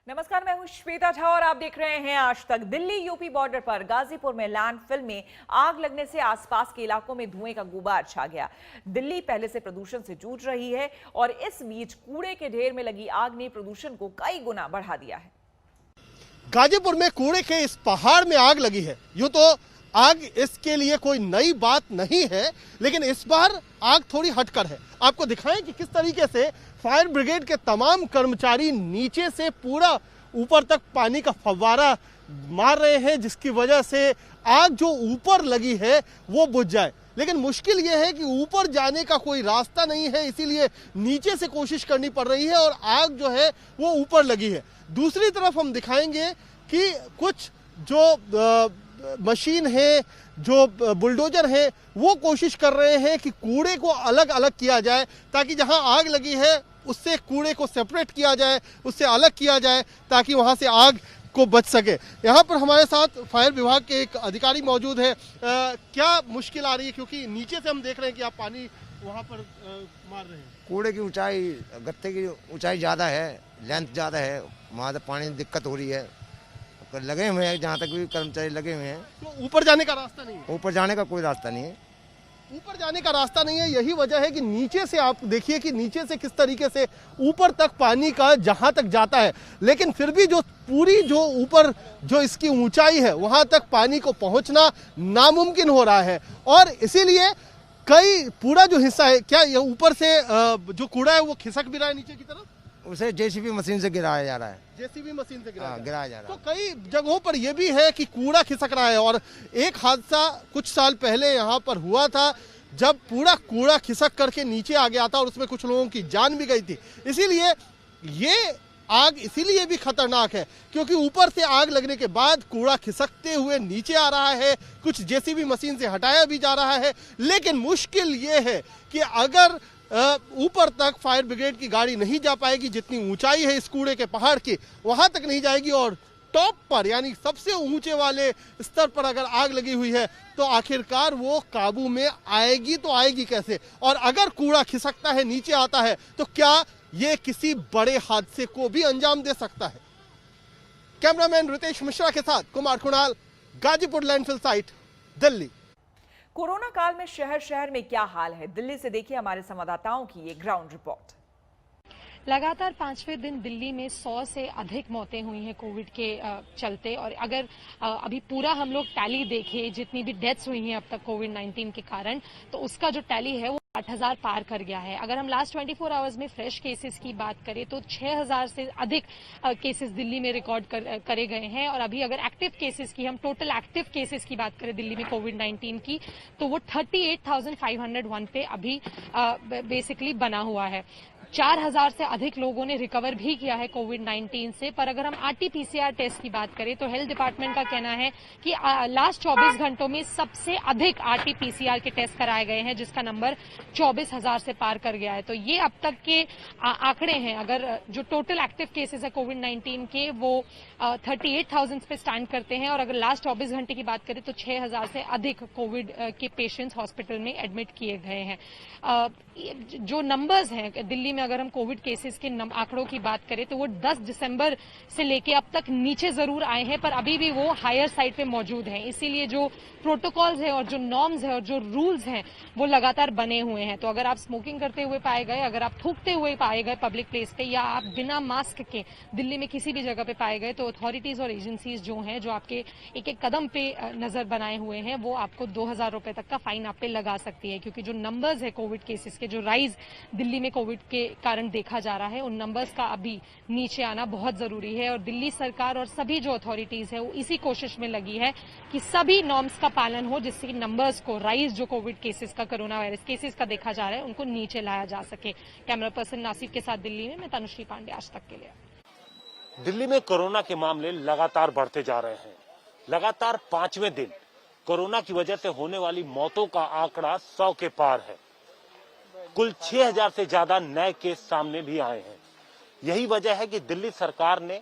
नमस्कार, मैं हूं श्वेता झा और आप देख रहे हैं आज तक। दिल्ली यूपी बॉर्डर पर गाजीपुर में लैंडफिल में आग लगने से आसपास के इलाकों में धुएं का गुबार छा गया। दिल्ली पहले से प्रदूषण से जूझ रही है और इस बीच कूड़े के ढेर में लगी आग ने प्रदूषण को कई गुना बढ़ा दिया है। गाजीपुर में कूड़े के इस पहाड़ में आग लगी है। यूं तो आग इसके लिए कोई नई बात नहीं है, लेकिन इस बार आग थोड़ी हटकर है। आपको दिखाएं कि किस तरीके से फायर ब्रिगेड के तमाम कर्मचारी नीचे से पूरा ऊपर तक पानी का फव्वारा मार रहे हैं, जिसकी वजह से आग जो ऊपर लगी है वो बुझ जाए। लेकिन मुश्किल ये है कि ऊपर जाने का कोई रास्ता नहीं है, इसीलिए नीचे से कोशिश करनी पड़ रही है और आग जो है वो ऊपर लगी है। दूसरी तरफ हम दिखाएंगे कि कुछ जो मशीन है, जो बुलडोजर है, वो कोशिश कर रहे हैं कि कूड़े को अलग अलग किया जाए, ताकि जहां आग लगी है उससे कूड़े को सेपरेट किया जाए, उससे अलग किया जाए, ताकि वहां से आग को बच सके। यहाँ पर हमारे साथ फायर विभाग के एक अधिकारी मौजूद है। क्या मुश्किल आ रही है, क्योंकि नीचे से हम देख रहे हैं कि आप पानी वहाँ पर मार रहे हैं। कूड़े की ऊंचाई, गत्ते की ऊंचाई ज़्यादा है, लेंथ ज़्यादा है, वहाँ से पानी में दिक्कत हो रही है। लगे हुए हैं, जहाँ तक भी कर्मचारी लगे हुए हैं। तो ऊपर जाने का रास्ता नहीं है? ऊपर जाने का कोई रास्ता नहीं है। ऊपर जाने का रास्ता नहीं है, यही वजह है कि नीचे से आप देखिए कि नीचे से किस तरीके से ऊपर तक पानी का जहां तक जाता है, लेकिन फिर भी जो पूरी जो ऊपर जो इसकी ऊंचाई है वहां तक पानी को पहुंचना नामुमकिन हो रहा है। और इसीलिए कई पूरा जो हिस्सा है, क्या ये ऊपर से जो कूड़ा है वो खिसक भी रहा है नीचे की तरफ? उसे जेसीबी मशीन से गिराया जा रहा है। जेसीबी मशीन से गिराया जा रहा है। तो कई जगहों पर यह भी है कि कूड़ा खिसक रहा है। और एक हादसा कुछ साल पहले यहाँ पर हुआ था, जब पूरा कूड़ा खिसक करके नीचे आ गया था और उसमें कुछ लोगों की जान भी गई थी। इसीलिए ये आग इसीलिए भी खतरनाक है क्योंकि ऊपर से आग लगने के बाद कूड़ा खिसकते हुए नीचे आ रहा है, कुछ जेसीबी मशीन से हटाया भी जा रहा है। लेकिन मुश्किल ये है कि अगर ऊपर तक फायर ब्रिगेड की गाड़ी नहीं जा पाएगी, जितनी ऊंचाई है इस कूड़े के पहाड़ की वहां तक नहीं जाएगी, और टॉप पर यानी सबसे ऊंचे वाले स्तर पर अगर आग लगी हुई है तो आखिरकार वो काबू में आएगी तो आएगी कैसे? और अगर कूड़ा खिसकता है, नीचे आता है, तो क्या ये किसी बड़े हादसे को भी अंजाम दे सकता है? कैमरामैन रितेश मिश्रा के साथ Kumar Kunal, Ghazipur landfill site, Delhi. Corona काल में शहर शहर में क्या हाल है, दिल्ली से देखिए हमारे संवाददाताओं की ये ग्राउंड रिपोर्ट। लगातार 5वें दिन दिल्ली में 100 से अधिक मौतें हुई हैं कोविड के चलते। और अगर अभी पूरा हम लोग टैली देखें, जितनी भी डेथ्स हुई हैं अब तक कोविड-19 के कारण, तो उसका जो टैली है वो 8,000 पार कर गया है। अगर हम लास्ट 24 आवर्स में फ्रेश केसेस की बात करें तो 6,000 से अधिक केसेस दिल्ली में रिकॉर्ड करे गए हैं। और अभी अगर एक्टिव केसेस की, हम टोटल एक्टिव केसेस की बात करें दिल्ली में कोविड-19 की, तो वो 38,501 पे अभी बेसिकली बना हुआ है। 4,000 से अधिक लोगों ने रिकवर भी किया है कोविड-19 से। पर अगर हम आरटी-पीसीआर टेस्ट की बात करें तो हेल्थ डिपार्टमेंट का कहना है कि लास्ट 24 घंटों में सबसे अधिक आरटी-पीसीआर के टेस्ट कराए गए हैं, जिसका नंबर 24,000 से पार कर गया है। तो ये अब तक के आंकड़े हैं। अगर जो टोटल एक्टिव केसेस है कोविड-19 के वो 38,000 पे स्टैंड करते हैं। और अगर लास्ट 24 घंटे की बात करें तो 6,000 से अधिक कोविड के पेशेंट्स हॉस्पिटल में एडमिट किए गए हैं। जो नंबर्स हैं दिल्ली में, अगर हम कोविड केसेस के आंकड़ों की बात करें तो वो 10 दिसंबर से लेके अब तक नीचे जरूर आए हैं, पर अभी भी वो हायर साइड पे मौजूद हैं। इसीलिए जो प्रोटोकॉल्स हैं और जो नॉर्म्स हैं और जो रूल्स हैं वो लगातार बने हुए हैं। तो अगर आप स्मोकिंग करते हुए पाए गए, अगर आप थूकते हुए पाए गए पब्लिक प्लेस पे, या आप बिना मास्क के दिल्ली में किसी भी जगह पे पाए गए, तो अथॉरिटीज और एजेंसीज जो हैं, जो आपके एक एक कदम पे नजर बनाए हुए हैं, वो आपको 2,000 रुपए तक का फाइन आप पे लगा सकती है। क्योंकि जो नंबर्स है कोविड केसेस के, जो राइज दिल्ली में कोविड के कारण देखा जा रहा है, उन नंबर्स का अभी नीचे आना बहुत जरूरी है। और दिल्ली सरकार और सभी जो अथॉरिटीज है वो इसी कोशिश में लगी है कि सभी नॉर्म्स का पालन हो, जिससे कि नंबर्स को, राइज जो कोविड केसेस का, कोरोना वायरस केसेस का देखा जा रहा है, उनको नीचे लाया जा सके। कैमरा पर्सन नासिफ के साथ दिल्ली में मैं तनुश्री पांडे, आज तक के लिए। दिल्ली में कोरोना के मामले लगातार बढ़ते जा रहे हैं। लगातार 5वें दिन कोरोना की वजह से होने वाली मौतों का आंकड़ा 100 के पार है। कुल 6,000 से ज्यादा नए केस सामने भी आए हैं। यही वजह है कि दिल्ली सरकार ने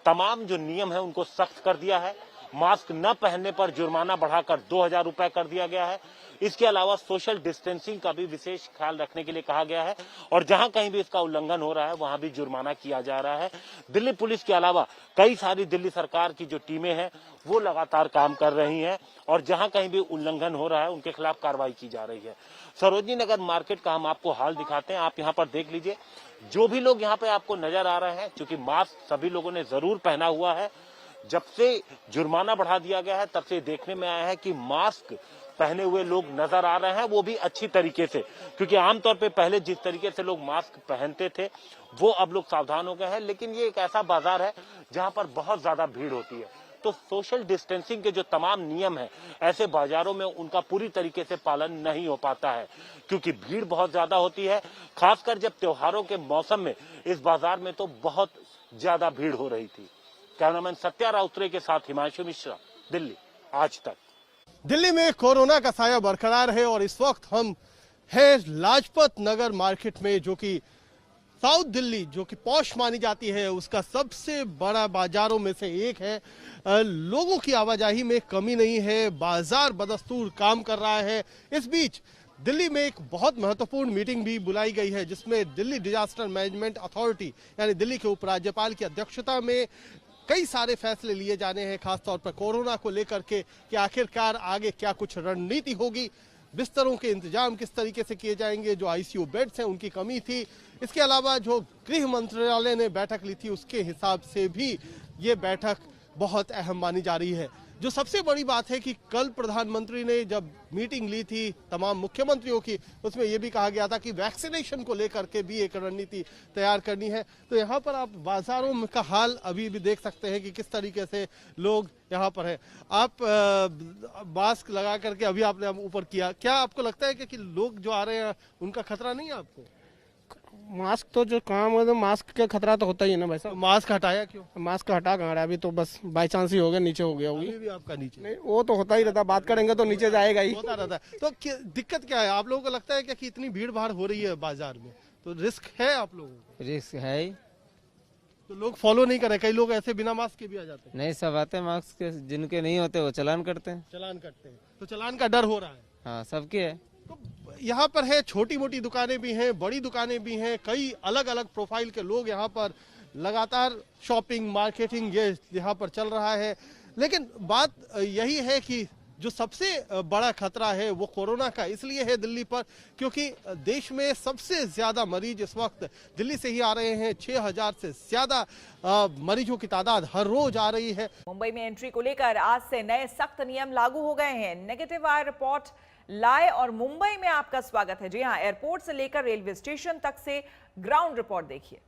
तमाम जो नियम है उनको सख्त कर दिया है मास्क न पहनने पर जुर्माना बढ़ाकर 2000 रुपए कर दिया गया है। इसके अलावा सोशल डिस्टेंसिंग का भी विशेष ख्याल रखने के लिए कहा गया है और जहां कहीं भी इसका उल्लंघन हो रहा है वहां भी जुर्माना किया जा रहा है। दिल्ली पुलिस के अलावा कई सारी दिल्ली सरकार की जो टीमें हैं वो लगातार काम कर रही हैं और जहां कहीं भी उल्लंघन हो रहा है उनके खिलाफ कार्रवाई की जा रही है। सरोजनी नगर मार्केट का हम आपको हाल दिखाते हैं, आप यहाँ पर देख लीजिए। जो भी लोग यहाँ पे आपको नजर आ रहे हैं, क्योंकि मास्क सभी लोगों ने जरूर पहना हुआ है, जब से जुर्माना बढ़ा दिया गया है तब से देखने में आया है कि मास्क पहने हुए लोग नजर आ रहे हैं, वो भी अच्छी तरीके से, क्योंकि आमतौर पे पहले जिस तरीके से लोग मास्क पहनते थे वो अब लोग सावधान हो गए हैं। लेकिन ये एक ऐसा बाजार है जहां पर बहुत ज्यादा भीड़ होती है, तो सोशल डिस्टेंसिंग के जो तमाम नियम हैं ऐसे बाजारों में उनका पूरी तरीके से पालन नहीं हो पाता है, क्योंकि भीड़ बहुत ज्यादा होती है। खासकर जब त्योहारों के मौसम में इस बाजार में तो बहुत ज्यादा भीड़ हो रही थी। कैमरामैन सत्या राउतरे के साथ हिमांशु मिश्रा, दिल्ली आज तक। दिल्ली में कोरोना का साया बरकरार है और इस वक्त हम हैं लाजपत नगर मार्केट में, जो कि साउथ दिल्ली, जो कि पॉश मानी जाती है, उसका सबसे बड़ा बाजारों में से एक है। लोगों की आवाजाही में कमी नहीं है, बाजार बदस्तूर काम कर रहा है। इस बीच दिल्ली में एक बहुत महत्वपूर्ण मीटिंग भी बुलाई गई है, जिसमें दिल्ली डिजास्टर मैनेजमेंट अथॉरिटी यानी दिल्ली के उपराज्यपाल की अध्यक्षता में कई सारे फैसले लिए जाने हैं, खासतौर पर कोरोना को लेकर के कि आखिरकार आगे क्या कुछ रणनीति होगी, बिस्तरों के इंतजाम किस तरीके से किए जाएंगे, जो आईसीयू बेड्स हैं उनकी कमी थी। इसके अलावा जो गृह मंत्रालय ने बैठक ली थी उसके हिसाब से भी ये बैठक बहुत अहम मानी जा रही है। जो सबसे बड़ी बात है कि कल प्रधानमंत्री ने जब मीटिंग ली थी तमाम मुख्यमंत्रियों की, उसमें यह भी कहा गया था कि वैक्सीनेशन को लेकर के भी एक रणनीति तैयार करनी है। तो यहाँ पर आप बाजारों में का हाल अभी भी देख सकते हैं कि किस तरीके से लोग यहाँ पर हैं। आप मास्क लगा करके अभी आपने ऊपर किया, क्या आपको लगता है कि लोग जो आ रहे हैं उनका खतरा नहीं है आपको? मास्क तो जो काम है तो मास्क का खतरा तो होता ही है ना भाई साहब। मास्क हटाया क्यों? मास्क हटा कहाँ रहा है, अभी तो बस बाई चांस ही हो गया, नीचे हो गया होगी। अभी भी आपका नीचे नहीं, वो तो होता ही रहता, बात करेंगे तो नीचे जाएगा ही, होता रहता है। तो दिक्कत क्या है आप लोगों को लगता है कि इतनी भीड़ भाड़ हो रही है बाजार में, तो रिस्क है आप लोगों को? रिस्क है ही। तो लोग फॉलो नहीं कर रहे, कई लोग ऐसे बिना मास्क के भी आ जाते हैं। नहीं, सब आते हैं मास्क के, जिनके नहीं होते वो चालान करते हैं। चालान करते हैं, तो चालान का डर हो रहा है। हाँ, सबके है। तो यहाँ पर है, छोटी मोटी दुकानें भी हैं, बड़ी दुकानें भी हैं, कई अलग अलग प्रोफाइल के लोग यहाँ पर लगातार शॉपिंग मार्केटिंग ये यहाँ पर चल रहा है। लेकिन बात यही है कि जो सबसे बड़ा खतरा है वो कोरोना का इसलिए है दिल्ली पर, क्योंकि देश में सबसे ज्यादा मरीज इस वक्त दिल्ली से ही आ रहे हैं। 6000 से ज्यादा मरीजों की तादाद हर रोज आ रही है। मुंबई में एंट्री को लेकर आज से नए सख्त नियम लागू हो गए हैं। नेगेटिव आए रिपोर्ट लाए और मुंबई में आपका स्वागत है। जी हां, एयरपोर्ट से लेकर रेलवे स्टेशन तक से ग्राउंड रिपोर्ट देखिए।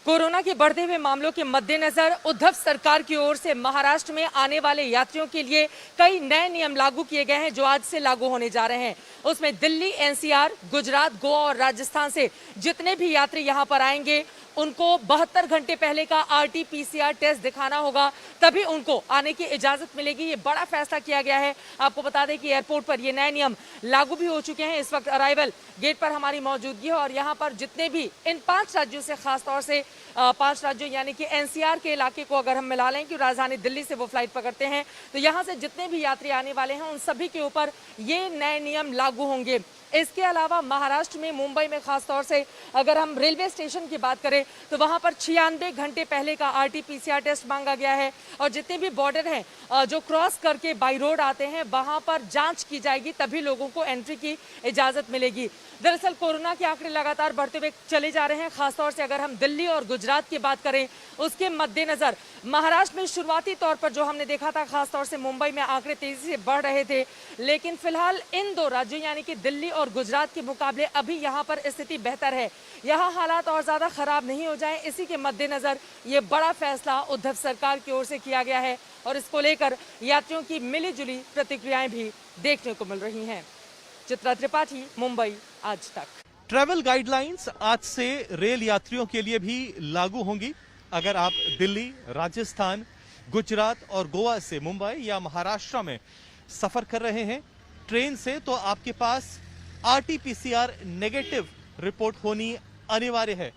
कोरोना के बढ़ते हुए मामलों के मद्देनजर उद्धव सरकार की ओर से महाराष्ट्र में आने वाले यात्रियों के लिए कई नए नियम लागू किए गए हैं, जो आज से लागू होने जा रहे हैं। उसमें दिल्ली, एनसीआर, गुजरात, गोवा और राजस्थान से जितने भी यात्री यहां पर आएंगे उनको 72 घंटे पहले का RT-PCR टेस्ट दिखाना होगा, तभी उनको आने की इजाजत मिलेगी। ये बड़ा फैसला किया गया है। आपको बता दें कि एयरपोर्ट पर ये नए नियम लागू भी हो चुके हैं। इस वक्त अराइवल गेट पर हमारी मौजूदगी है और यहाँ पर जितने भी इन 5 राज्यों से, खासतौर से 5 राज्यों यानी कि NCR के इलाके को अगर हम मिला लें कि राजधानी दिल्ली से वो फ्लाइट पकड़ते हैं, तो यहाँ से जितने भी यात्री आने वाले हैं उन सभी के ऊपर ये नए नियम लागू होंगे। इसके अलावा महाराष्ट्र में, मुंबई में खासतौर से अगर हम रेलवे स्टेशन की बात करें तो वहां पर 96 घंटे पहले का RT-PCR टेस्ट मांगा गया है और जितने भी बॉर्डर हैं जो क्रॉस करके बाई रोड आते हैं वहां पर जांच की जाएगी, तभी लोगों को एंट्री की इजाजत मिलेगी। दरअसल कोरोना के आंकड़े लगातार बढ़ते हुए चले जा रहे हैं। खासतौर से अगर हम दिल्ली और गुजरात की बात करें उसके मद्देनजर महाराष्ट्र में शुरुआती तौर पर जो हमने देखा था, खासतौर से मुंबई में आंकड़े तेजी से बढ़ रहे थे, लेकिन फिलहाल इन 2 राज्यों यानी कि दिल्ली और गुजरात के मुकाबले अभी यहाँ पर स्थिति बेहतर है। यहाँ हालात और ज्यादा खराब नहीं हो जाएं, इसी के मद्देनजर ये बड़ा फैसला उद्धव सरकार की ओर से किया गया है और इसको लेकर यात्रियों की मिली जुली प्रतिक्रियाएं भी देखने को मिल रही हैं। चित्रा त्रिपाठी, मुंबई आज तक। ट्रैवल गाइडलाइंस आज से रेल यात्रियों के लिए भी लागू होंगी। अगर आप दिल्ली, राजस्थान, गुजरात और गोवा से मुंबई या महाराष्ट्र में सफर कर रहे हैं ट्रेन से, तो आपके पास RT-PCR नेगेटिव रिपोर्ट होनी अनिवार्य है।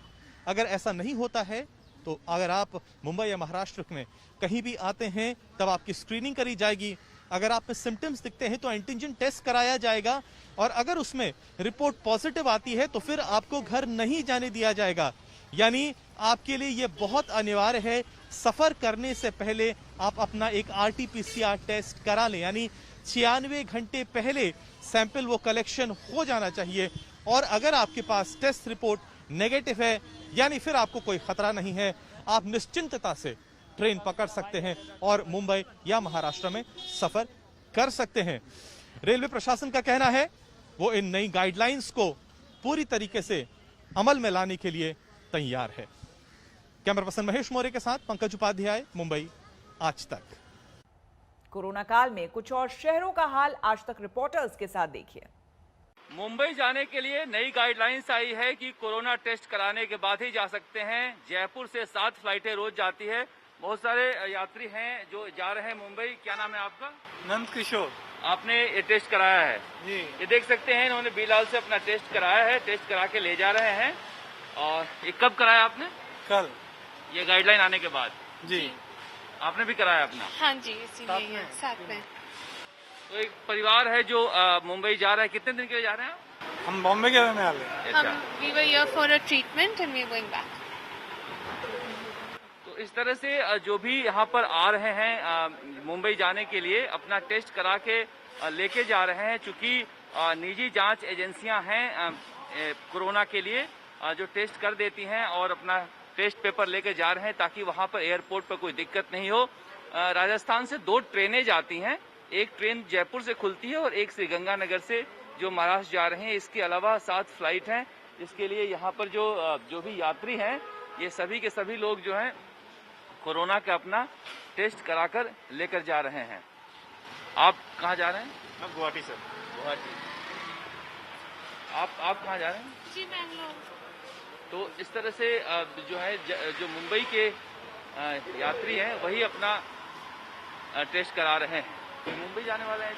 अगर ऐसा नहीं होता है तो अगर आप मुंबई या महाराष्ट्र में कहीं भी आते हैं तब आपकी स्क्रीनिंग करी जाएगी। अगर आप में सिम्टम्स दिखते हैं तो एंटीजन टेस्ट कराया जाएगा और अगर उसमें रिपोर्ट पॉजिटिव आती है तो फिर आपको घर नहीं जाने दिया जाएगा। यानी आपके लिए ये बहुत अनिवार्य है, सफर करने से पहले आप अपना एक RT-PCR टेस्ट करा लें, यानी 96 घंटे पहले सैंपल वो कलेक्शन हो जाना चाहिए। और अगर आपके पास टेस्ट रिपोर्ट नेगेटिव है यानी फिर आपको कोई खतरा नहीं है, आप निश्चिंतता से ट्रेन पकड़ सकते हैं और मुंबई या महाराष्ट्र में सफर कर सकते हैं। रेलवे प्रशासन का कहना है वो इन नई गाइडलाइंस को पूरी तरीके से अमल में लाने के लिए तैयार है। कैमरा पर्सन महेश मौर्य के साथ पंकज उपाध्याय, मुंबई, आज तक। कोरोना काल में कुछ और शहरों का हाल आज तक रिपोर्टर्स के साथ देखिए। मुंबई जाने के लिए नई गाइडलाइंस आई है कि कोरोना टेस्ट कराने के बाद ही जा सकते हैं। जयपुर से 7 फ्लाइटें रोज जाती है। बहुत सारे यात्री हैं जो जा रहे हैं मुंबई। क्या नाम है आपका? नंद किशोर। आपने ये टेस्ट कराया है जी। ये देख सकते हैं इन्होंने बिलाल से अपना टेस्ट कराया है, टेस्ट करा के ले जा रहे हैं। और ये कब कराया आपने? कल। ये गाइडलाइन आने के बाद? जी। आपने भी कराया अपना? हाँ जी, इसीलिए साथ में। तो एक परिवार है जो मुंबई जा रहा है। कितने दिन के लिए जा रहे हैं आप? हम बॉम्बे के रहने वाले हैं। अच्छा। we were here for a treatment and we are going back. तो इस तरह से जो भी यहाँ पर आ रहे हैं मुंबई जाने के लिए अपना टेस्ट करा के लेके जा रहे हैं। चूंकि निजी जांच एजेंसियां हैं कोरोना के लिए जो टेस्ट कर देती हैं और अपना टेस्ट पेपर लेके जा रहे हैं ताकि वहाँ पर एयरपोर्ट पर कोई दिक्कत नहीं हो। राजस्थान से 2 ट्रेनें जाती हैं, एक ट्रेन जयपुर से खुलती है और एक श्रीगंगानगर से जो महाराष्ट्र जा रहे हैं। इसके अलावा 7 फ्लाइट हैं जिसके लिए यहाँ पर जो भी यात्री हैं ये सभी के सभी लोग जो हैं कोरोना का अपना टेस्ट कराकर लेकर जा रहे हैं। आप कहाँ जा रहे हैं? हम गुवाहाटी से। गुवाहाटी। आप कहाँ जा रहे हैं? जी, बैंगलोर। तो इस तरह से जो है जो मुंबई के यात्री हैं वही अपना टेस्ट करा रहे हैं। कोई मुंबई जाने वाला है?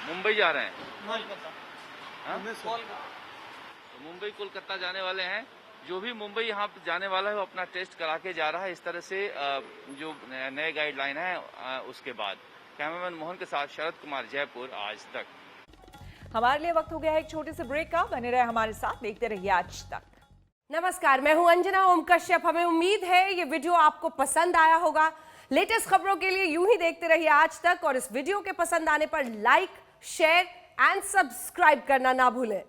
मुंबई जा रहे हैं? हाँ? तो मुंबई कोलकाता जाने वाले हैं। जो भी मुंबई यहाँ जाने वाला है वो अपना टेस्ट करा के जा रहा है। इस तरह से जो नए गाइडलाइन है उसके बाद। कैमरामैन मोहन के साथ शरद कुमार, जयपुर, आज तक। हमारे लिए वक्त हो गया है एक छोटे से ब्रेक का। बने रहे हमारे साथ, देखते रहिए आज तक। नमस्कार, मैं हूं अंजना ओम कश्यप। हमें उम्मीद है ये वीडियो आपको पसंद आया होगा। लेटेस्ट खबरों के लिए यूं ही देखते रहिए आज तक और इस वीडियो के पसंद आने पर लाइक, शेयर एंड सब्सक्राइब करना ना भूलें।